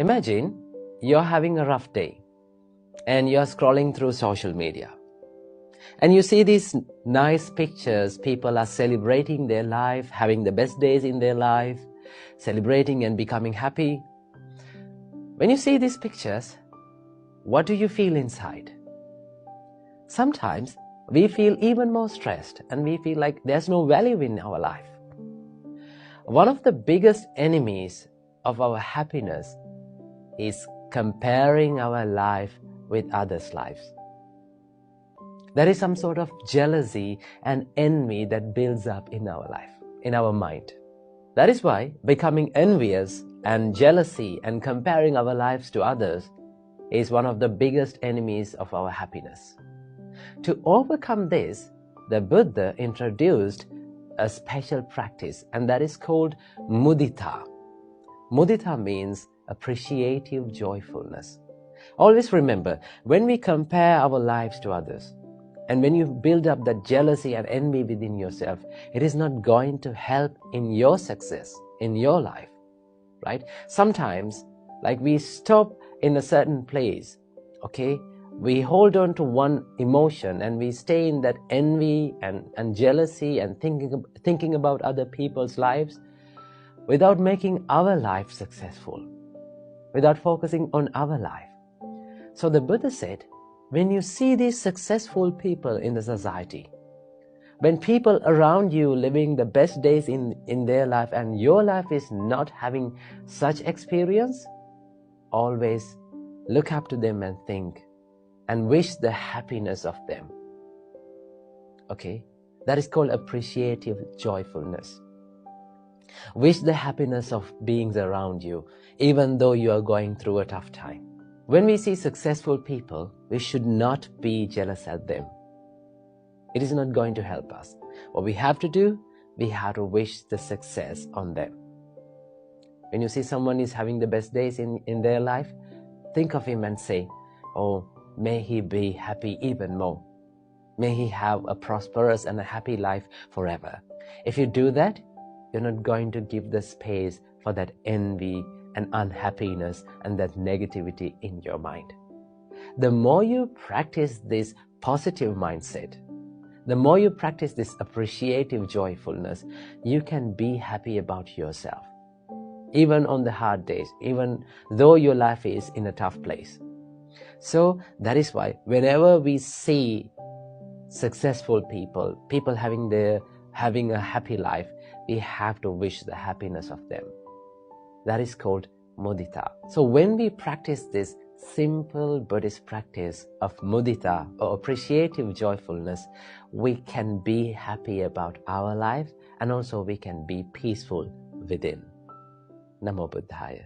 Imagine you're having a rough day and you're scrolling through social media and you see these nice pictures. People are celebrating their life, having the best days in their life, celebrating and becoming happy. When you see these pictures, what do you feel inside? Sometimes we feel even more stressed and we feel like there's no value in our life. One of the biggest enemies of our happiness is comparing our life with others' lives. There is some sort of jealousy and envy that builds up in our life, in our mind. That is why becoming envious and jealousy and comparing our lives to others is one of the biggest enemies of our happiness. To overcome this, the Buddha introduced a special practice, and that is called mudita. Mudita means appreciative joyfulness. Always remember, when we compare our lives to others, and when you build up that jealousy and envy within yourself, it is not going to help in your success, in your life, right? Sometimes, like we stop in a certain place, okay? We hold on to one emotion and we stay in that envy and jealousy and thinking about other people's lives without making our life successful, without focusing on our life. So the Buddha said, when you see these successful people in the society, when people around you living the best days in their life and your life is not having such experience, always look up to them and think and wish the happiness of them. Okay? That is called appreciative joyfulness. Wish the happiness of beings around you, even though you are going through a tough time. When we see successful people, we should not be jealous at them. It is not going to help us. What we have to do, we have to wish the success on them. When you see someone is having the best days in their life, think of him and say, oh, may he be happy even more. May he have a prosperous and a happy life forever. If you do that, you're not going to give the space for that envy and unhappiness and that negativity in your mind. The more you practice this positive mindset, the more you practice this appreciative joyfulness, you can be happy about yourself. Even on the hard days, even though your life is in a tough place. So that is why whenever we see successful people, people having a happy life, we have to wish the happiness of them. That is called mudita. So when we practice this simple Buddhist practice of mudita or appreciative joyfulness, we can be happy about our life and also we can be peaceful within. Namo Buddhaya.